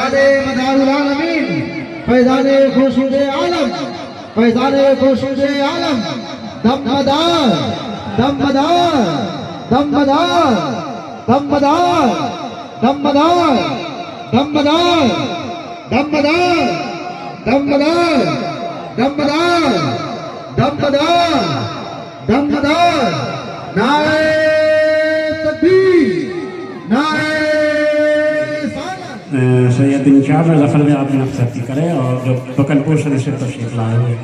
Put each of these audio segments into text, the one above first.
फैजाने मदारुल आलमीन, फैजाने खुर्शीद आलम, फैजाने खुर्शीद आलम, दमदार दमदार दमदार दमदार दमदार दमदार दमदार दमदार दमदार दमदार दमदार नारे तकबीर नारे सैयद इंचार्ज जफर में आपने अफसरती करें और जो बकलपुर शरीफ से तशरीफ लाए हुए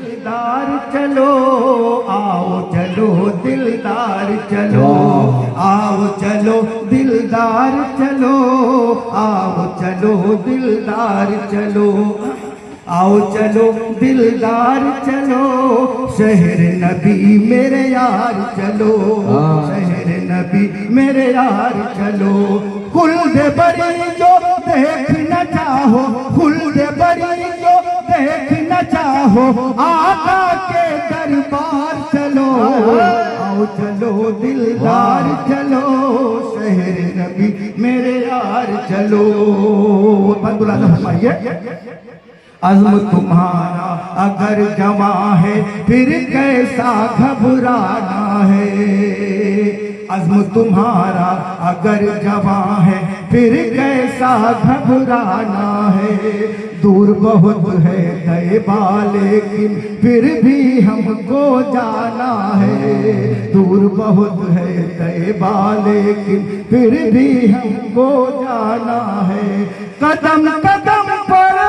दिलदार चलो आओ चलो दिलदार चलो आओ चलो दिलदार चलो आओ चलो दिलदार चलो आओ चलो दिलदार चलो शहर नबी मेरे यार चलो शहर नबी मेरे यार चलो खुल्द बरी जो देख न चाहो खुल्द बरी जो देख न चाहो आका के दरबार चलो आओ चलो दिलदार चलो शहर नबी मेरे यार चलो बंदुला फरमाइए अज़्म तुम्हारा अगर जमा है फिर कैसा घबराना है अज़्म तुम्हारा अगर जमा है फिर कैसा घबराना है दूर बहुत है तैबा लेकिन फिर भी हमको जाना है दूर बहुत है तैबा लेकिन फिर भी हमको जाना है कदम कदम पर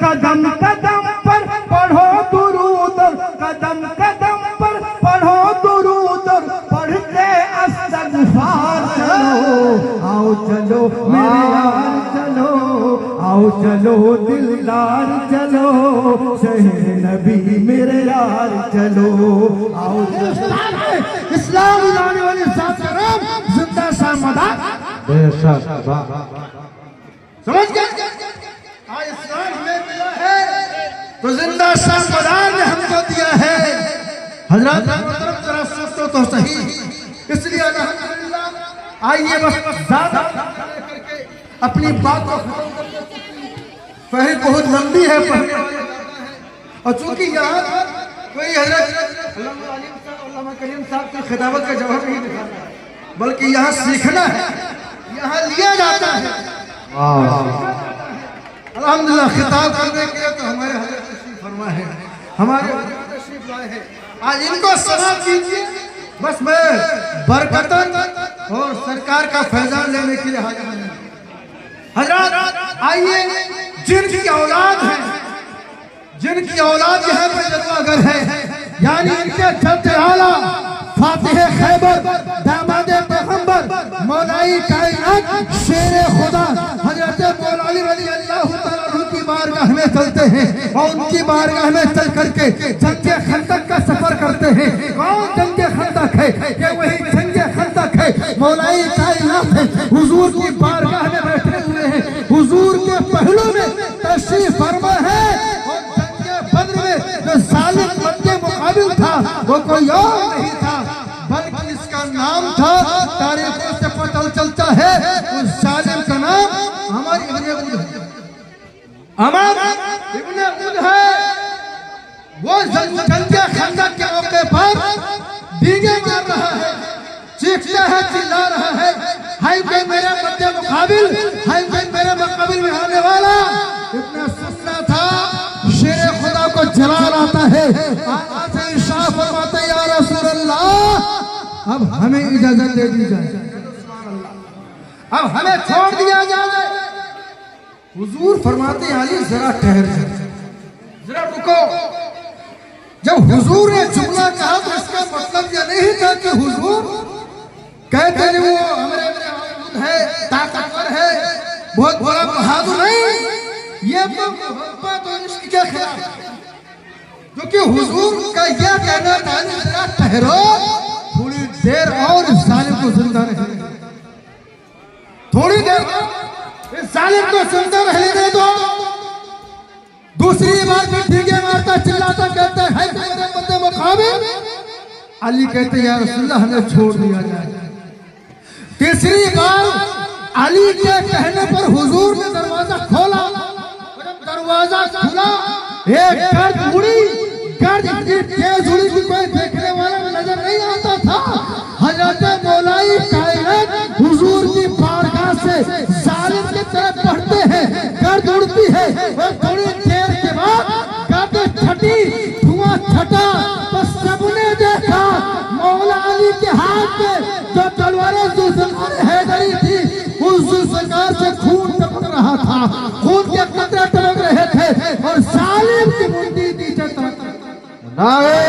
कदम कदम पर पढ़ो दुरूद कदम कदम पर पढ़ो दुरूद पढ़ते अस्तगफार चलो आओ चलो मेरे यार चलो आओ चलो दिलदार चलो शहर नबी मेरे यार चलो आओ इस्लाम लाने वाले साथीराम जिंदा शामदान समझ गए। आज इस्लाम हमें मिला है तो जिंदा शामदान ने हमको दिया है। हजरत जरा सोचो तो सही। इसलिए अल्हम्दुलिल्लाह आइए बस ज्यादा करके अपनी बात को खत्म करते पहले बहुत लंबी है पढ़ने और चूंकि यहाँ कोई हजरत अल्लामा करीम साहब की खिताबत का जवाब नहीं दिखाना है बल्कि यहाँ सीखना है यहाँ लिया जाता है। अल्हम्दुलिल्लाह खिताब करने के लिए तो हमारे हजरत तशरीफ फरमा है हमारे हजरत तशरीफ लाए हैं। आज इनको सलाम कीजिए बस मैं बरकतन और सरकार का फैजान लेने के लिए हाजिर हूं। हजरत आइए जिनकी औलाद है जिनकी औलाद यहाँ पर जलवागर है यानी इनके चलते आला फातिह खैबर दामाद पैगंबर मौलाई कायनात शेर खुदा हजरत मौलाना रज़ी अल्लाह तआला अन्हु की बारगाह में चलते हैं और उनकी बारगाह में चल करके जंगे खंदक का सफर करते हैं। कौन जंगे खंदक है कि वही जंगे खंदक है मौलाई कायनात है हुजूर की बारगाह में बैठे हुए हैं हुजूर के पहलू में तशरीफ फरमा है और जंगे बद्र में जो जालिम के मुकाबिल था वो कोई और नहीं था बल्कि इसका नाम था तारीखों से पता चलता है उस जालिम का नाम अमर इब्न उद है। अमर इब्न उद है वो जंगे खंदक के मौके पर डींगे मार रहा है चीखता है चिल्ला रहा है हाय कोई मेरे मध्य मुकाबिल हाय कोई मेरे मुकाबिल में आने वाला इतना सुस्ता था शेर खुदा को जला आता है। शाह फरमाते या रसूल अल्लाह अब हमें इजाजत दे दी जाए अब हमें छोड़ दिया जाए। हुजूर फरमाते अली जरा ठहर जाए जरा रुको। जब हुजूर ने जुमला कहा तो इसका मतलब यह नहीं था कि हुजूर कहते हैं वो हमारे है ताकतवर है बहुत बड़ा बहादुर नहीं ये तो मोहब्बत और इश्क के खिलाफ है। क्योंकि हुजूर का यह कहना था, जरा ठहरो, थोड़ी देर और इस जालिम को जिंदा रहने दो, थोड़ी देर इस जालिम को जिंदा रहने दो। दूसरी बार भी डीगे मारता, चिल्लाता, कहता है कि मेरे बंदे मुकाबिल। अली कहते या रसूलल्लाह हमें छोड़ दिया जाए। तीसरी बार अली के कहने पर हुजूर ने दरवाजा खोला। जब दरवाजा खुला, एक गर्द उड़ी, गर्द इतनी तेज उड़ी कि कोई देखने वाला नजर नहीं आता था। हजरत मौलाई कायनात हुजूर की बारगाह से जालिम की तरफ बढ़ते हैं, गर्द उड़ती है और थोड़ी देर के बाद गर्द छटी, धुआं छटा, तो सबने देखा मौला अली के हाथ में जो तलवारें जुल्फ़िकार हैदरी थी, उस जुल्फ़िकार से खून टपक रहा था, खून के कतरे टपक रहे थे और जालिम की मुंडी नीचे तक। नारे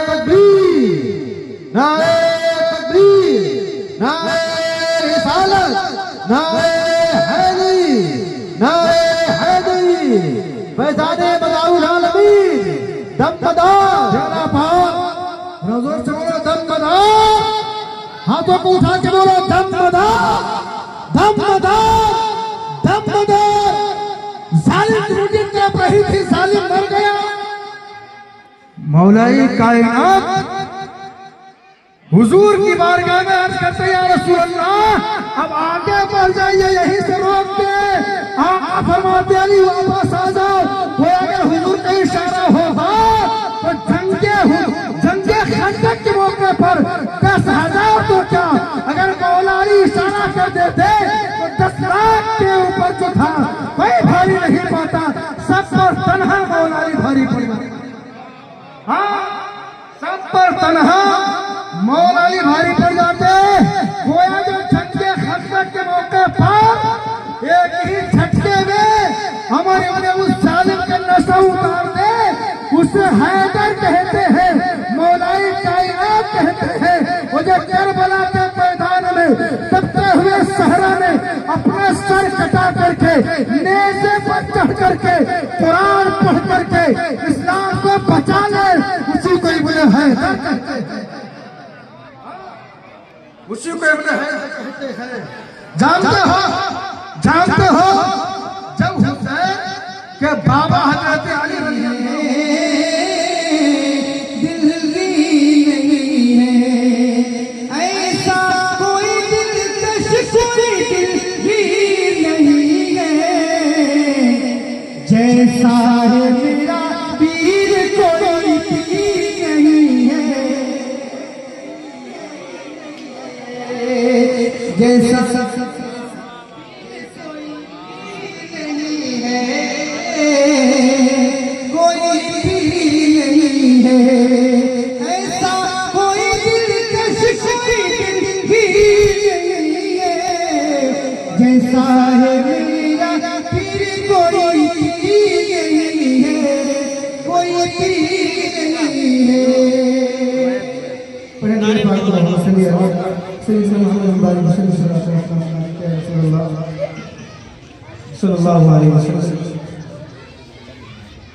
तकबीर, नारे तकबीर, नारे रिसालत, नारे हैदरी, नारे हैदरी, फैज़ाने बदाउल आलमीन, दमदार, जरा पाक रज़ूल से बोलो दमदार, हाथों को उठा के बोलो दमदार, दमदार, दमदार। जालिम की मुंडी तरफ रही थी, जालिम मर गया। मौलाई कायनात हुजूर की बारगाह में अर्ज करते या रसूल अल्लाह, अब आगे बढ़ जाइए, यहीं से रोक दे। आका फरमाते अली वापस आ जाओ। वो अगर हुजूर का इशारा होगा तो जंगे खंदक के मौके पर 10,000 तो क्या, अगर मौला अली इशारा कर देते तो 10 लाख के ऊपर जो था कोई भारी नहीं पाता, सब पर तनहा मौला अली भारी पड़ जाता। हाँ, सब पर तनहा मौला अली भारी पड़ जाते। गोया जो झटके खंदक के मौके पर एक ही झटके में हमारे अपने उस जालिम के नशा उतार दे। उसे हैदर कहते हैं, मौलाई कायनात कहते हैं। वो जो करबला के मैदान में तपते हुए सहरा में अपना सर कटा करके, नेज़े पर चढ़ करके, कुरान पढ़ करके इस्लाम को बचा ले, उसी को इब्ने हैदर कहते हैं, उसी को इब्ने हैदर कहते हैं। जानते हो जब हुसैन के बाबा हजरत अली रज़ी अल्लाह जैसा है मेरा पीर कोई पीर नहीं है, जैसा नहीं है कोई पीर नहीं है, ऐसा कोई दिलकश कोई दिल नहीं है, जैसा है मेरा पीर कोई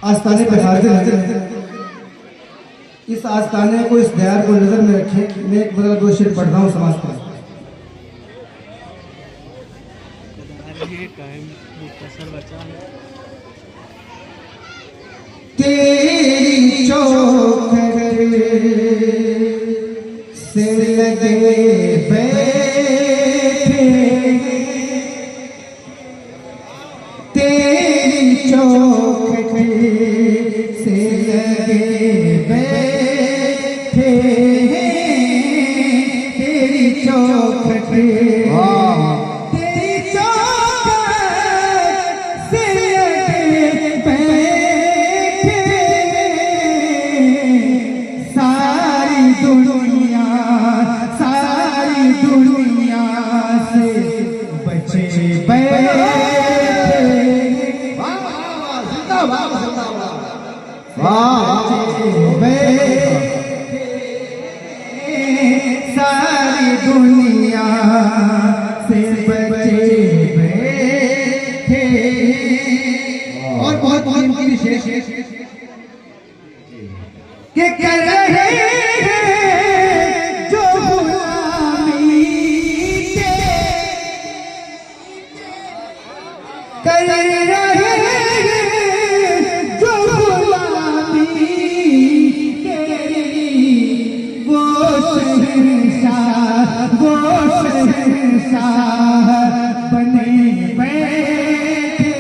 आस्ताने पे हाजिर हैं। इस आस्ताने को, इस दयार को नजर में रखें। मैं एक बदला 2 शेर पढ़ रहा हूँ समाज पर। तेरी चौखट से लगे बैठे, तेरी चौखट से लगे बैठे, तेरी चौखट सारी दुनिया से बचे बैठे, बहुत कीमती विशेष कि कर रहे हैं जो गुलामी के, कर रहे हैं जो गुलामी तेरी, वो शहंशाह बने बैठे।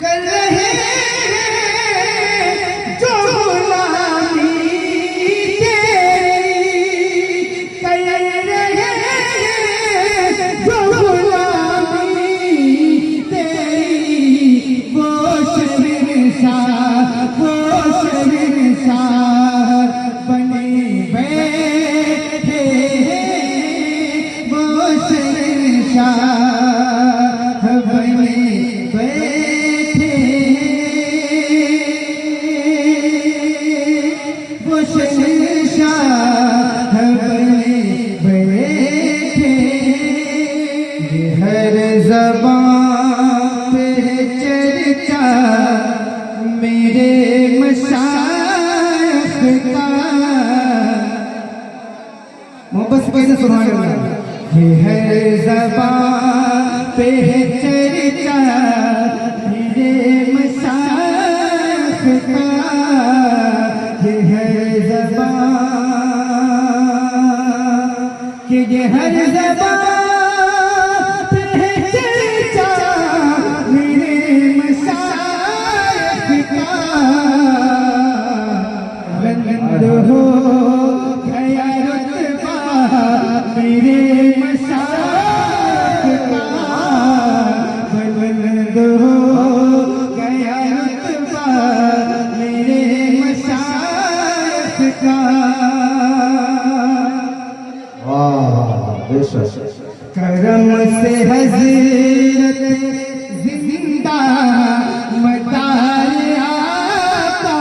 कर रहे जो गुलामी तेरी, कर रहे जो गुलामी तेरी, वो शहंशाह बने बैठे, वो शहंशाह बने बैठे, वो शहंशाह बने बैठे। हर ज़बान पे चर्चा मेरे मशाइख का, मोहब्बत से कैसे सुना करना। ये हर ज़बान पे चर्चा मेरे मशाइख का, ये हर ज़बान कि ये हर ज़बान पे चर्चा मेरे मशाइख का, बुलंद हो गया रुतबा मेरे मशाइख का, बुलंद हो गया रुतबा मेरे मशाइख का। करम से हज़रत जिंदा मदार आका,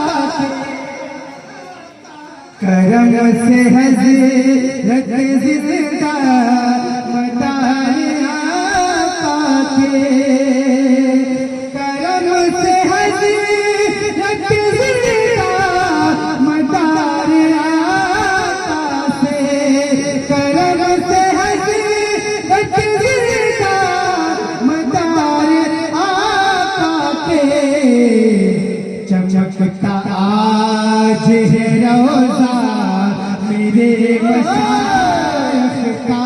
करम से हज़रत जिंदा मदार आका के, करम से हज़रत जिंदा मदार आका से, करम से हज़रत जिंदा मदार आका के, चमकता आज है रोज़ा मेरे मशाइख का,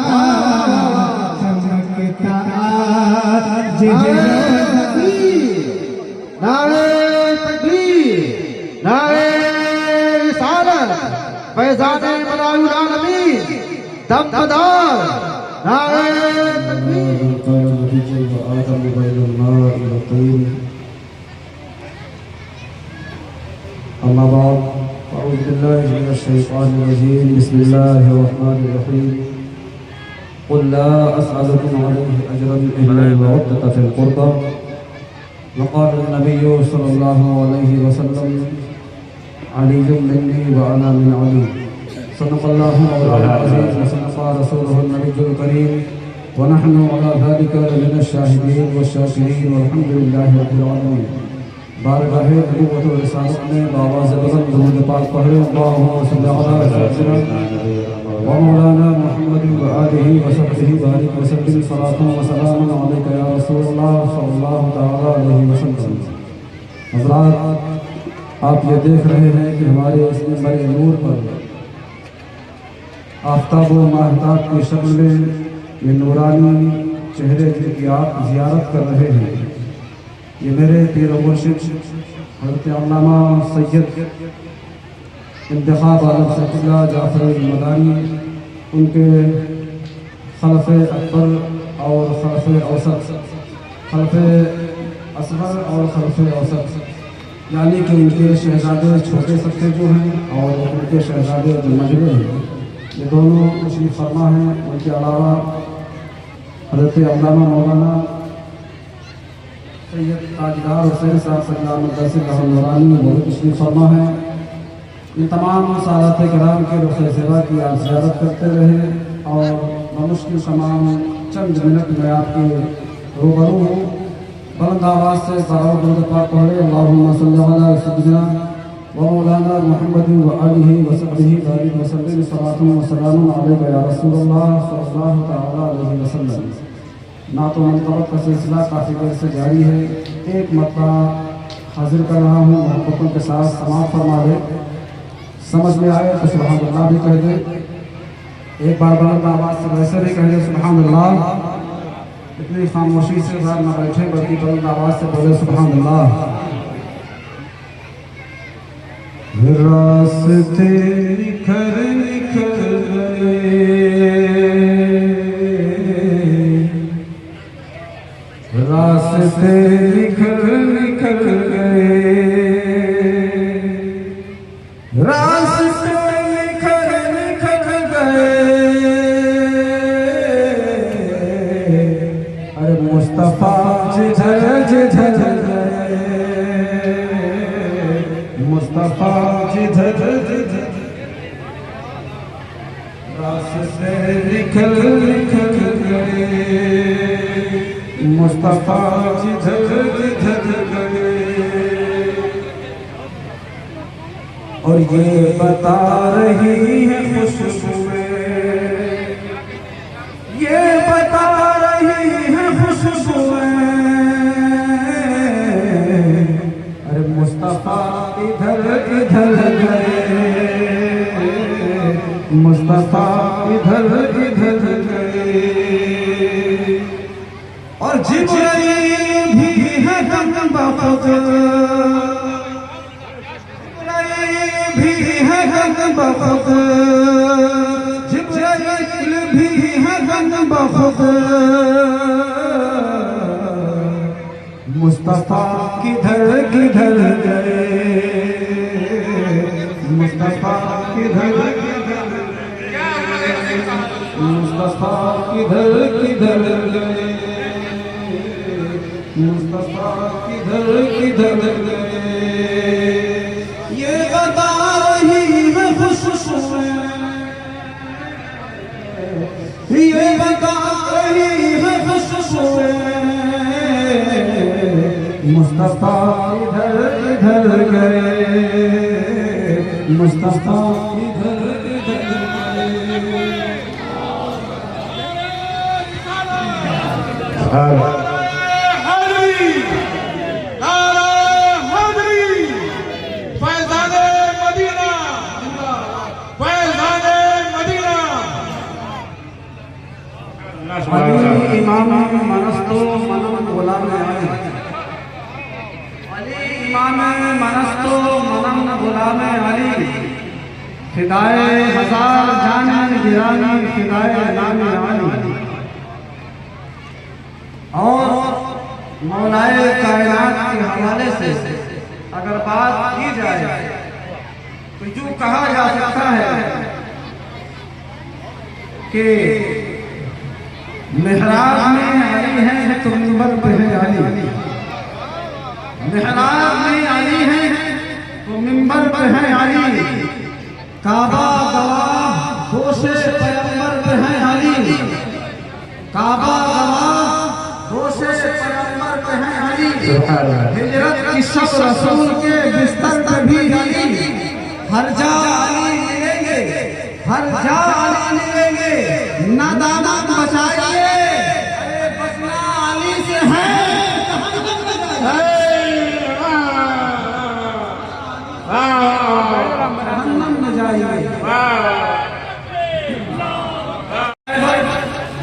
चमकता आज है रोज़ा। नारे तकबीर, नारे रिसालत, फैज़ाने मदाउल आलमीन, दमदार, नारे तकबीर। अम्मा बाद अऊज़ु बिल्लाहि मिनश शैतानिर रजीम, बिस्मिल्लाहिर रहमानिर रहीम। क़ुल ला अस्अलुकुम अलैहि अजरन इल्ला मवद्दता फ़िल क़ुरबा, वक़ाल नबिय्यु सल्लल्लाहु अलैहि वसल्लम अलिय्युम मिन्नी व अना मिन अली। सदक़ल्लाहु मौलाना अज़ीज़ व सदक़ा रसूलुहुन नबिय्युल करीम व नहनु अला ज़ालिका मिनश शाहिदीन व शाकिरीन वल्हम्दुलिल्लाहि रब्बिल आलमीन। बारगाह नबूवत व रिसालत में बाबा से बुलंद दुरूद पाक पढ़े। अल्लाहुम्मा सल्लि अला सय्यिदिना व मौलाना मुहम्मद व आलिहि व सहबिहि बारिक व सल्लिम सलातन व सलामन अलैका या रसूलल्लाह सल्लल्लाहु तआला अलैहि वसल्लम। हज़रात, आप ये देख रहे हैं कि हमारे इस मिंबर नूर पर आफ्ताब व महताब की शक्ल में ये नूरानी चेहरे जिनकी आप ज़ियारत कर रहे हैं, ये मेरे पीर व मुर्शिद हज़रत अल्लामा सैयद इंतखाब आलम सैफुल्लाह जाफ़र मदानी, उनके खलफ़े अकबर और खलफ़े औसत, खलफ़े असगर और खलफ़े औसत, यानी कि उनके शहजादे छोटे सत्ते जो हैं और उनके शहजादे जो मंझले हैं, ये दोनों तशरीफ़ फरमा हैं। उनके अलावा हज़रत अल्लामा मौलाना सैयद ताजदार हुसैन साहब सल्लल्लाहु अलैहि वसल्लम वो भी तशरीफ़ फरमा है। इन तमाम सादात किराम के रुख़ सेवा की आप ज़ियारत करते रहे और बमुश्किल तमाम चंद मिनट में आपके रूबरू हूँ। बुलंद आवाज़ से बारह बुलंद पाक पढ़े अल्लाहुम्मा सल्ली अला सय्यिदिना व मौलाना मुहम्मद व आलिहि व सहबिहि व सल्लिम सलातुन व सलामुन अलैका या रसूलल्लाह सल्लल्लाहु तआला अलैहि वसल्लम। नात व मंक़बत का सिलसिला काफ़ी देर से जारी है। एक मरतबा हाजिर कर रहा हूँ, मोहब्बतों के साथ समाअत फरमा दे। समझ में आए तो सुभान अल्लाह भी कह दे, एक बार बुलंद आवाज़ से वैसे भी कह दे सुभान अल्लाह। इतनी खामोशी से बाहर न बैठे बल्कि बुलंद आवाज़ से बोले सुभान अल्लाह। रास्ते निखर निखर गए, रास्ते निखर निखर गए, रास्ते निखर निखर गए। अरे मुस्तफा जिधर जिधर गए, मुस्तफा जिधर जिधर, रास्ते निखर निखर गए, मुस्तफा जिधर जिधर गए। और ये बता रही है खुशबुएं, ये बता रही है खुशबुएं, अरे मुस्तफा इधर इधर गए, मुस्तफा इधर इधर गए। और जिब्राइल भी है हम बखुद, जिब्राइल भी है हम बखुद, जिब्राइल भी है हम बखुद। मुस्तफा किधर किधर गए, मुस्तफा किधर किधर गए, मुस्तफा किधर किधर गए, मुस्तफा किधर किधर गए। ये बता रही है खुशबुएं, ये बता रही है खुशबुएं, मुस्तफा इधर इधर गए, मुस्तफा इधर इधर गए। अली इमाम मनस्तो मनम गुलाम अली, अली इमाम मनस्तो मनम गुलाम अली, फिदाए हजार जान गिरानी फिदाए नाम अली। और मौलाए कायनात के हवाले से अगर बात की जाए तो यूँ कहा जा सकता है कि मेहराब में अली है तो मिंबर पे है अली, मेहराब में अली है तो मिंबर पे है अली, काबा गवाह होशे पैगंबर पे है अली, काबा गवाह होशे पैगंबर पे है अली। हिजरत की शब रसूल के बिस्तर पे भी अली, हर जा अली मिलेंगे, हर जा अली मिलेंगे, नादामत बचाइए बचना अली से है, जहन्नम में जाइए।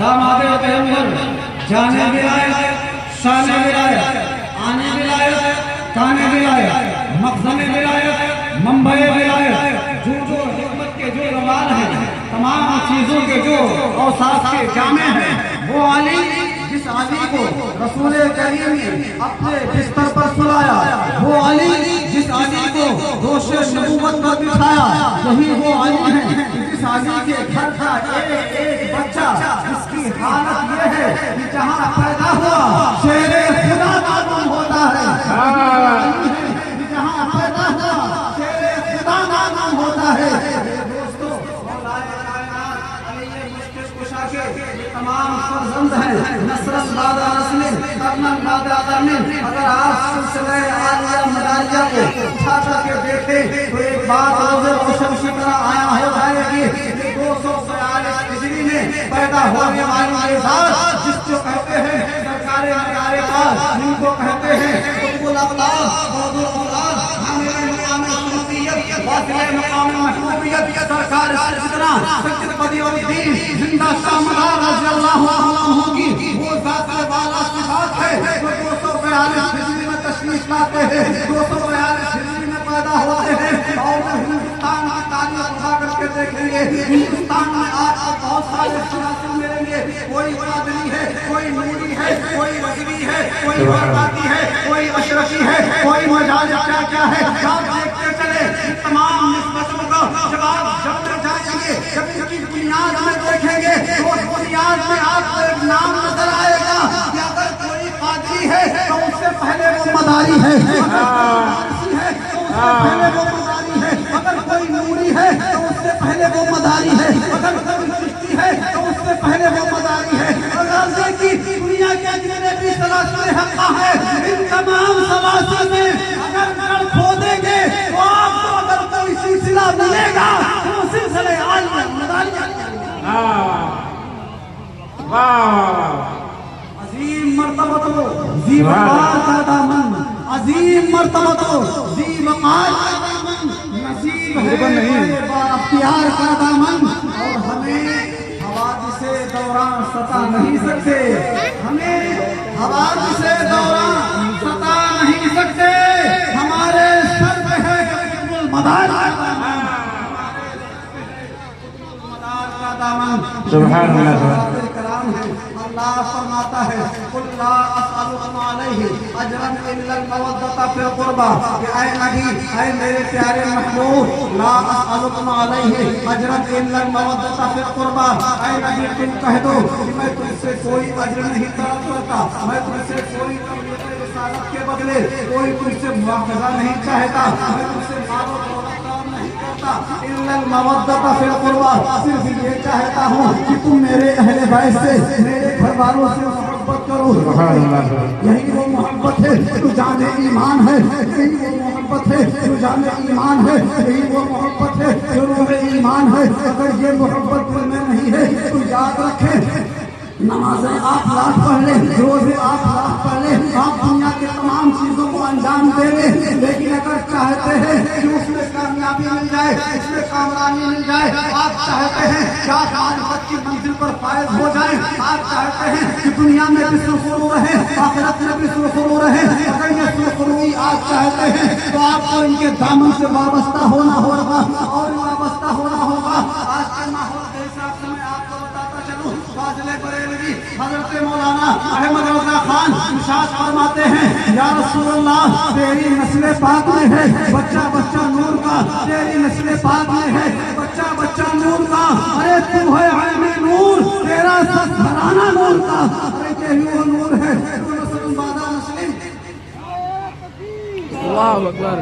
दामाद पैगंबर जाने भी आए, शाने भी आए, आने भी आए, काने भी आए, मखज़ने भी आए, मुंबई भी आए, जो हिकमत के जो रवान हैं, तमाम चीज़ों के जो औसाफ के जामे हैं, वो अली जिस अली को रसूल करीम ने अपने बिस्तर पर सुलाया, वो अली जिस अली को दोषे नबूवत पर बिठाया, यही वो अली है जिस अली के घर का एक बच्चा जिसकी हालत ये है कि जहाँ पैदा हुआ शेरे खुदा मालूम होता है, जहाँ पैदा हुआ शेरे खुदा मालूम होता है। दोस्तों, तमाम फर्जंद हैं, नस्रत बादा नस्लिन, करनल बादा करनिन। अगर आप सिलसिले आलिया मदारिया को उठा करके देखें तो एक बात रोज़े रोशन की तरह आया हो जाएगी। 242 हिजरी में पैदा होने वाली ये बात जिसको कहते हैं सरकारे नगारे पास, इनको कहते हैं कुतुबुल अवलाद, मौदूद औलाद, हामिल मकाम सुन्नियत, वासिल मकाम महबूबियत, सरकार सिद्दीक़ना सैयद बदिउद्दीन जिंदा शाहमदार रज़ी अल्लाह अन्हु की वो ज़ात वाला सिफात है जो 242 हिजरी में तशरीफ लाते हैं, 242 हिजरी में पैदा होते हैं। और हिंदुस्तान की तारीख उठा करके देखेंगे, हिंदुस्तान में आपको बहुत सारे शनासिल मिलेंगे। कोई कादरी है, कोई नूरी है, कोई रज़वी है, कोई बरकाती है, कोई अशरफी है, कोई मजाज क्या क्या है। आप देखते चले तमाम निस्बतों का जवाब जब तक जाएंगे, जब इसकी बुनियाद में देखेंगे तो उस बुनियाद में आपको एक नाम नजर आएगा कि अगर कोई कादरी है तो उससे पहले वो मदारी है, पहले वो मदारी है। अगर कोई नूरी है तो उससे पहले वो मदारी है, अगर कोई चिश्ती है तो उससे पहले वो मदारी है। अगर देखिए दुनिया के जितने भी सलासिल हक़्क़ा है, इन तमाम सलासिल में अगर नल खोदेंगे तो आपको अगर कोई सिलसिला मिलेगा तो सिलसिले आलिया मदारिया। अजीम मर्तबतो ज़ी वक़ार का दामन, अजीम मर्तबतो ज़ी वक़ार का दामन, नसीब है बाख्तियार का दामन। और हमें हवादिसे दौरान सता नहीं सकते, हमें हवादिसे दौरान सता नहीं सकते। हमारे सर पे है कुतुबुल मदार का दामन। सुभान अल्लाह। अल्लाह फरमाता है कुल ला असअलुकुम अलैहि अजरन इल्ला अल-मवद्दता फिल कुर्बा, कि ऐ नबी, ऐ मेरे प्यारे महबूब, ला असअलुकुम अलैहि अजरन इल्ला अल-मवद्दता फिल कुर्बा, ऐ नबी तुम कह दो कि मैं तुमसे कोई अजर नहीं तलब करता, मैं तुमसे कोई रिसालत के बदले कोई तुमसे मुआवजा नहीं चाहता, मैं तुमसे मालो इल्लल मवद्दता फिल कुर्बा, सिर्फ ये चाहता हूँ कि तुम मेरे अहले बैत से, मेरे घर वालों से मोहब्बत करो। यही वो मोहब्बत है जो जाने ईमान है, यही वो मोहब्बत है जो जाने ईमान है, यही वो मोहब्बत है जो रूह ईमान है। अगर ये मोहब्बत तुम में नहीं है तो याद रखें, नमाजें आप लाख पढ़ लें, रोजे आप लाख पढ़ लें, आप दुनिया के तमाम चीजों को अंजाम दे लें, लेकिन अगर चाहते हैं कि उसमें कामयाबी मिल जाए, इसमें कामरानी मिल जाए, आप चाहते हैं कि आप मारिफत की मंजिल पर फायज हो जाएं, आप चाहते हैं कि दुनिया में भी सुरखरू रहे, आखिरत में भी सुरखरू रहे, अगर ये सुरखरूई आप चाहते हैं तो आपको इनके दामन से वाबस्ता होना होगा और वाबस्ता होना होगा। आज के माहौल के हिसाब से मैं आपको बताता चलूं, फाज़िले बरेलवी हज़रत मौलाना अहमद रज़ा खान इरशाद फरमाते हैं, या रसूल अल्लाह, तेरी नस्ल पाक में है बच्चा बच्चा नूर का, तेरी नस्ल पाक में है बच्चा बच्चा नूर का। अरे तू है आलमी नूर, तेरा सब घराना नूर का। अरे यही वो नूर है जो नस्ल बादा नस्लिन। अल्लाहु अकबर।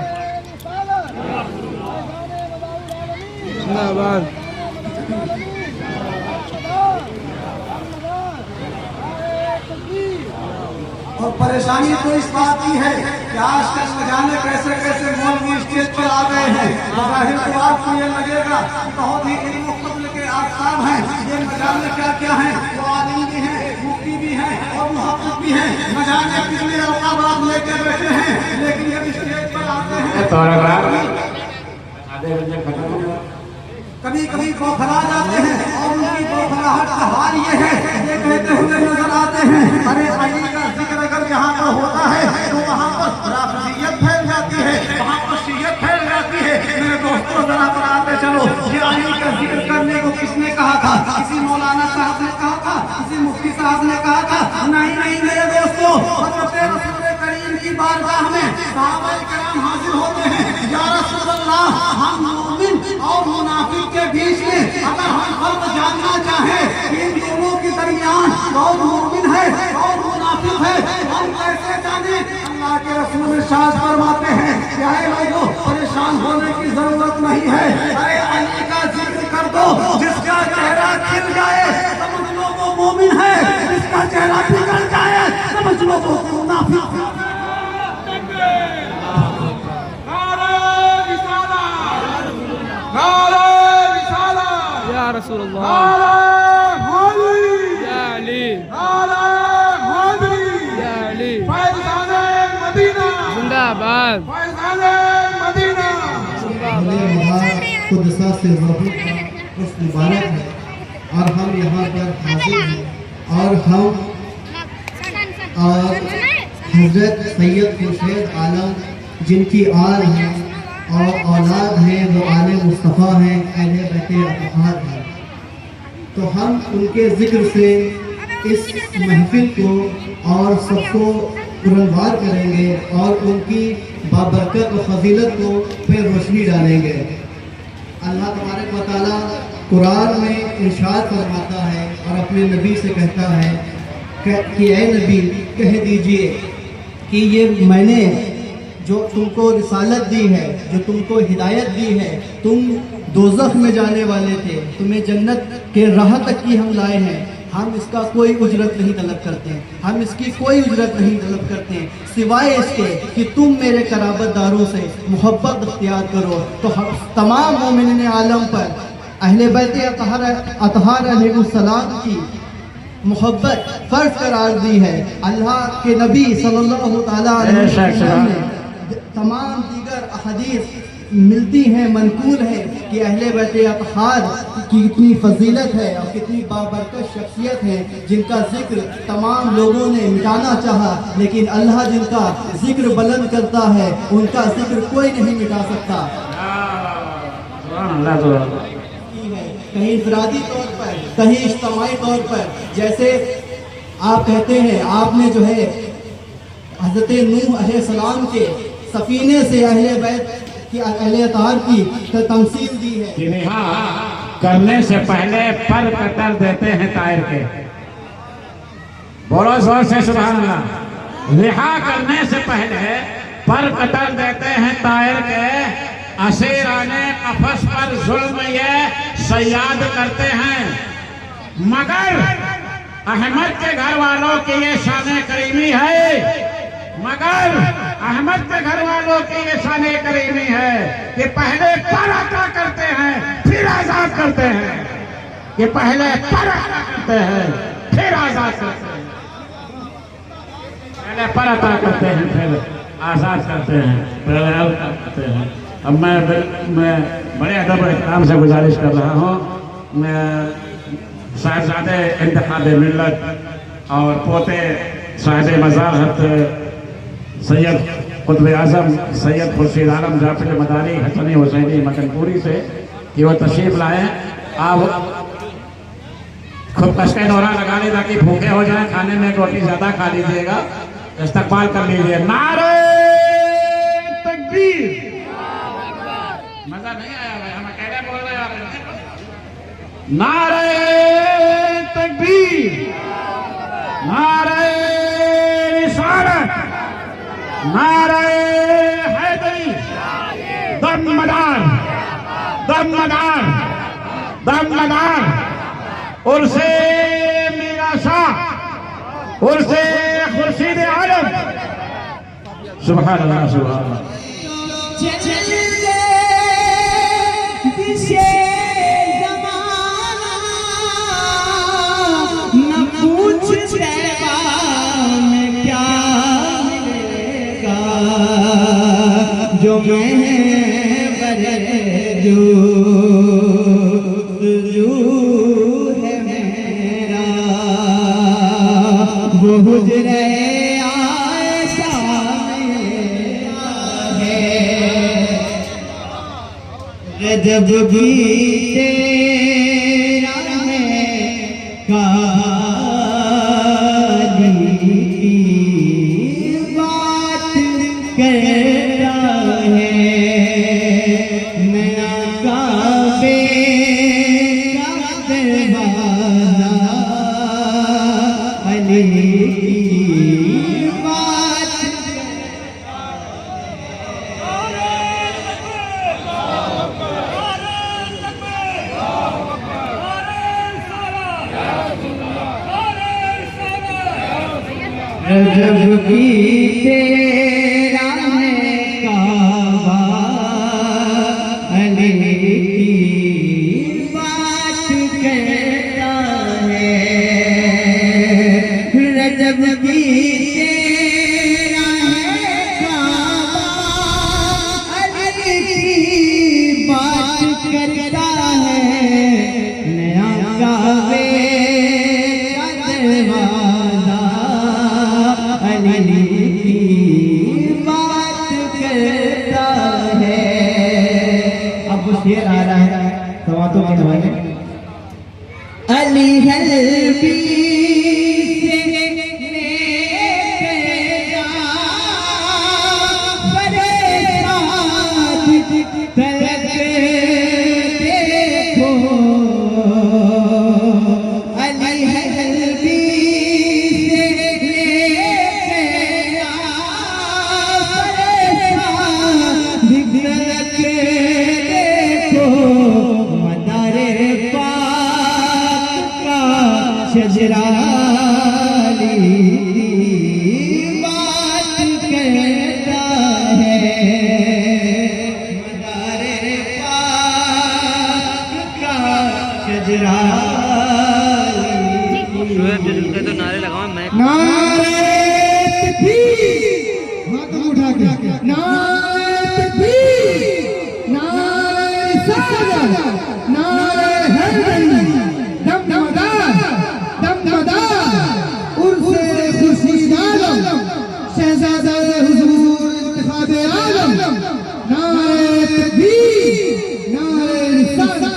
जिंदाबाद। और परेशानी तो इस बात की है कि आजकल न जाने कैसे कैसे मौलवी स्टेज पर आ गए हैं। जाहिर तो आपको ये लगेगा कि बहुत ही इल्म फज़ल के आसाम हैं, ये न जाने क्या क्या हैं, वो आलिम भी हैं, मुफ्ती भी हैं और मुहक़्क़िक़ भी हैं, न जाने कितने अलक़ाबात लेके बैठे हैं, लेकिन जब स्टेज पर आते हैं कभी कभी बौखला जाते हैं और उनकी बौखलाहट का हाल ये है, ये कहते हुए नजर आते हैं, अरे अली का जिक्र अगर यहाँ पर होता है तो वहाँ पर राफ़िज़ियत फैल जाती है, वहाँ पर शियत फैल जाती है। मेरे दोस्तों जरा पर आते चलो, ये अली का जिक्र करने को किसने कहा था? किसी मौलाना साहब ने कहा था, किसी मुफ्ती साहब ने कहा था? नहीं सहाबाए किराम हाजिर होते हैं, या रसूल अल्लाह, हम मोमिन और मुनाफिक के बीच में अगर हम फर्क जानना चाहें कि इन दोनों के दरमियान कौन मोमिन है और मुनाफिक है, हम कैसे जाने? अल्लाह के रसूल इरशाद फरमाते हैं, क्या है लोगों, परेशान होने की जरूरत नहीं है। अरे अली का जिक्र कर दो, जिसका चेहरा खिल जाए समझ लो वो मोमिन है, जिसका चेहरा बिगड़ जाए समझ लो वो मुनाफिक है। या रसूलुल्लाह, या अली, या अली, जिंदाबाद, खुदसा से मबूद उस मुबारक है और हम यहाँ पर हाजिर हैं और हम और हजरत सैयद खुर्शीद आलम जिनकी आल है और औलाद हैं वो आले मुस्तफ़ा हैं, अहले बैते अतहार हैं, तो हम उनके ज़िक्र से इस महफिल को और सबको पुरनवार करेंगे और उनकी बाबरकत और फजीलत को पे रोशनी डालेंगे। अल्लाह तबारक व तआला कुरान में इरशाद फरमाता है और अपने नबी से कहता है कि ए नबी कह दीजिए कि ये मैंने जो तुमको रिसालत दी है, जो तुमको हिदायत दी है, तुम दोज़ख में जाने वाले थे, तुम्हें जन्नत के राह तक की हम लाए हैं, हम इसका कोई उजरत नहीं तलब करते हैं, हम इसकी कोई उजरत नहीं तलब करते हैं सिवाय इसके कि तुम मेरे कराबतदारों से मोहब्बत अख्तियार करो। तो हम तमाम मोमिन आलम पर अहले बैत अतहार अलैहिस्सलाम की मोहब्बत फ़र्ज करार दी है। अल्लाह के नबी सल्लल्लाहु तआला अलैहि वसल्लम ने तमाम दीगर अहदीस मिलती हैं, मनकूल है कि अहले बैत अतहार की कितनी फजीलत है और कितनी बाबरकत शख्सियत है, जिनका जिक्र तमाम लोगों ने मिटाना चाहा, लेकिन अल्लाह जिनका जिक्र बुलंद करता है उनका जिक्र कोई नहीं मिटा सकता। कहीं इफरादी तौर पर, कहीं इज्तिमाई तौर पर, जैसे आप कहते हैं आपने जो है हज़रत नूह अलैहिस्सलाम के सफीने से अहले बैत कि अहले अतहार की तमसील दी है कि रिहा करने से पहले पर कतर देते हैं तायर के। बोलो जोर से सुभान अल्लाह। रिहा करने से पहले पर कतर देते हैं तायर के, असीराने कफस पर जुल्म ये सयाद करते हैं, मगर अहमद के घर वालों की ये शान करीमी है, मगर अहमद के घर वालों की ये शान करीमी है कि पहले पर अता करते हैं फिर आजाद करते हैं, कि पहले पर अता करते हैं फिर आजाद करते हैं, पहले पर अता करते हैं फिर आजाद करते हैं, पहले आजाद करते हैं। अब मैं बड़े अदब और इकराम से गुजारिश कर रहा हूँ, साहिबजादे इंतखाब मिल्लत और पोते साहिब मज़ार हत सैयद कुतुब आज़म सैयद खुर्शीद आलम जाफर मदारी हसनी हुसैनी मकनपुरी से कि वो तशरीफ लाए। आप खूब कश का दौरा लगा ली ताकि भूखे हो जाए, खाने में रोटी ज़्यादा खा लीजिएगा, इस्तकबाल कर लीजिए। नारे तकबीर। मजा नहीं आया भाई, हम अकेले बोल रहे हैं। नारे तकबीर, नारे रिसालत, नारे हैदरी, दमदार दमदार दमदार, उर्से मीरा शाह, उर्से खुर्शीद आलम। सुभान अल्लाह, सुभान अल्लाह। जो मैं बरे जो है मेरा वो गुजरे आशा है जब भी तेरा है काली बात कर रजब की तेरा है काबा, अली की बात कहता है। रजब की तेरा है काबा, अली की बात करता है। नया काबे का दरवाजा, अली की बात करता है। अब वो शेर आ रहा है सवातों के हवाले। अली हल्बी से लेके जा, बड़े साथ तलक देखो। अली हल्बी से लेके जा, बड़े साथ तलक देखो। मदारे पाक का शजरा बात कहता है। मदारे पाक का शजरा तो नारे लगाओ मैं नारे तकबीर, हाथ उठा के नारे तकबीर, नारे रिसालत, नारे हैदरी, दमदार उर्से खुर्शीद आलम, शहजादा हुजूर इंतखाबे आलम। नारे तकबीर, नारे रिसालत।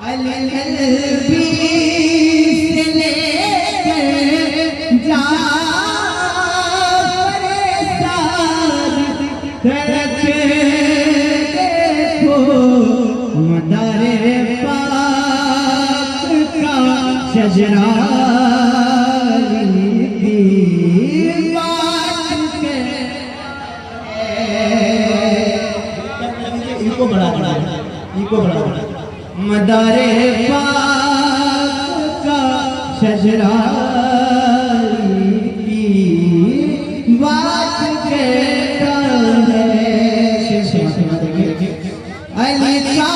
अली से लेकर जा, बड़े साथ तलक देखो। मदारे पाक का शजरा की बात इनको बड़ा मदारे पाक का शजरा की बात कहता है। अली का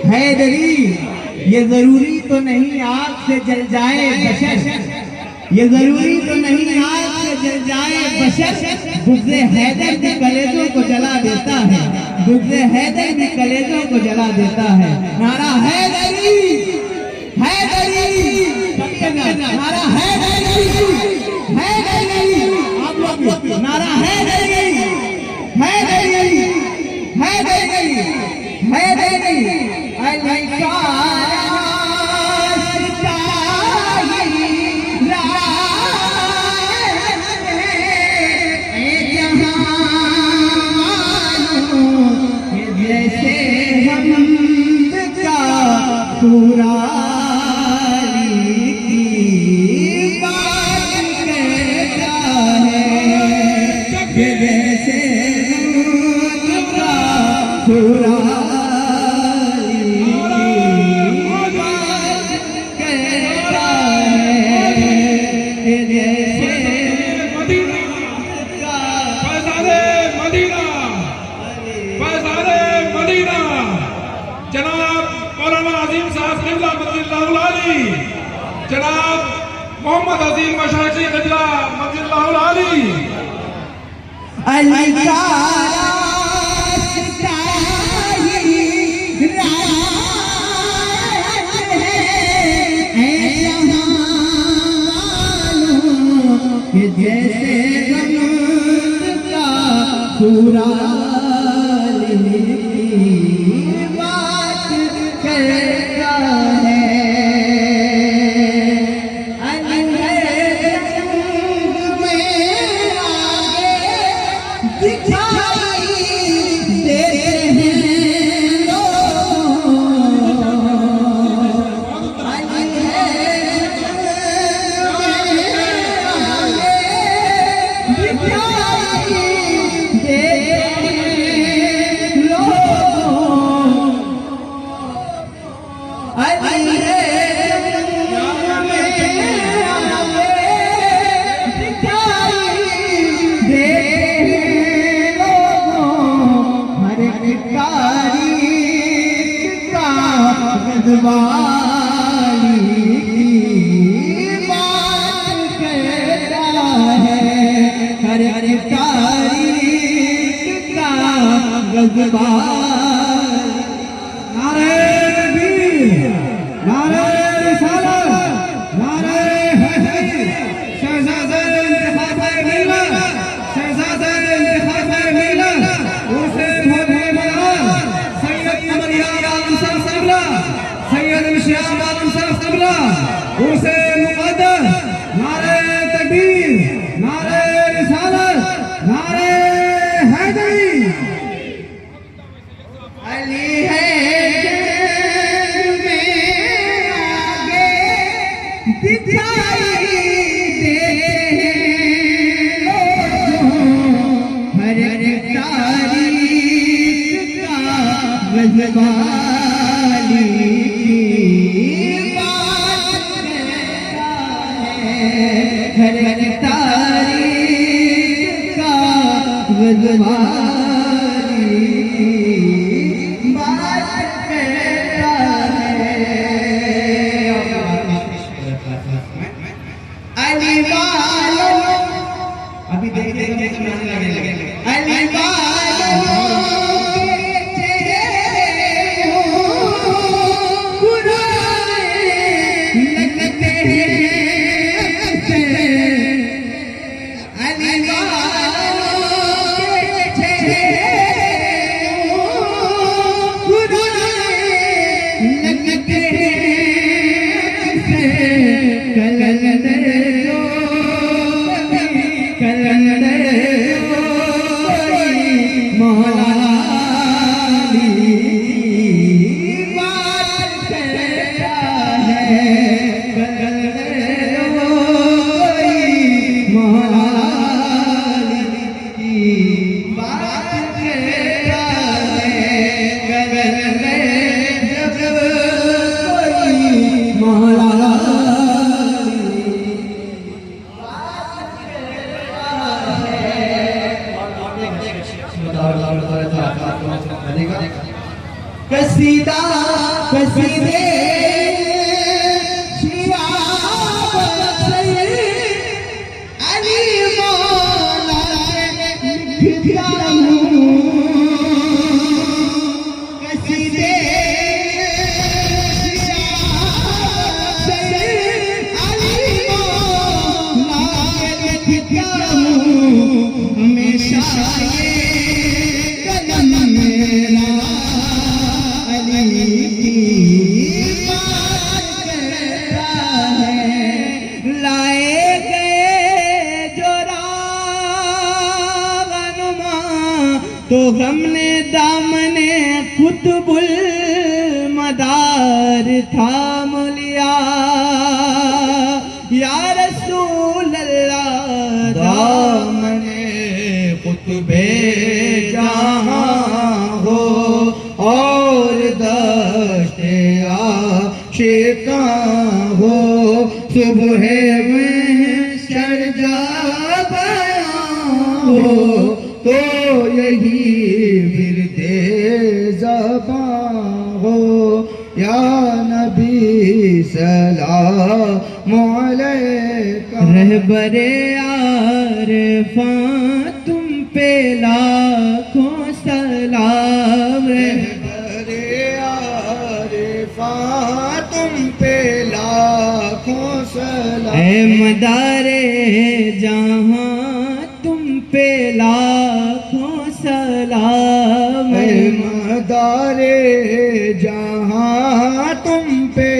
हैदरी, ये जरूरी तो नहीं आग से जल जाए बशर, ये जरूरी तो नहीं आग से जल जाए बशर। बुग़्ज़े हैदर भी कलेजों को जला देता है, बुग़्ज़े हैदर भी कलेजों को जला देता है। नारा हैदरी, हैदरी, नारा हैदरी, हैदरी। आप लोग नारा हैदरी, हैदरी, हैदरी, हैदरी। अली का जैसे हमद का पूरा की बात कहता है। जैसे हमद का पूरा जनाब मोहम्मद अजीम मशाइखी क़िबला मदीनल्लाहुल आली। अली का जैसे गम का पूरा बात करता है। अली है वाली बात कहता है हर हर तारीख का गजबा। नारे तकबीर, नारे रिसालत, नारे हैदरी। शहजादे इंतखाब मिल्लत, शहजादे इंतखाब मिल्लत, उसे भोले मलाल सैयद कमरिया आलम सबला, सैयद मिश्याम आलम सबला, उसे मुक़द्दस। नारे तकबीर, नारे रिसालत, नारे हैदरी। अली है दिखाई दे हर तारीख का गजबाली बात कहता है हर तारीख का गजबाली बात कहता है। अली वालों अभी देखते अली वालों के चेहरे पुराने लगते हैं। अली वालों के चेहरे पुराने लगते हैं। कलंदर मौलाली बात कहता है मौलाली बात कहता है जब कोई मौलाली कसीदा कसीदे अली मौला लिखता हूँ। कसीदे अली मौला लिखता हूँ। हमेशा ये कलम मेरा लाए गए जो रागनुमा तो हमने दामने कुतुबुल मदार थाम लिया। या रसूल अल्लाह दामने कुतुबे जहां हो और दश्ते आशिका हो। सुबह में शरजा बयां हो तो यही विरदे ज़बां हो। या नबी सलाम अलैका। रहबरे आरिफ़ां तुम पे लाखों सलाम। रहबरे आरिफ़ां तुम पे लाखों सलाम। ऐ मदारे जहां तुम पे लाखों सलाम। ऐ मदारे जहां तुम पे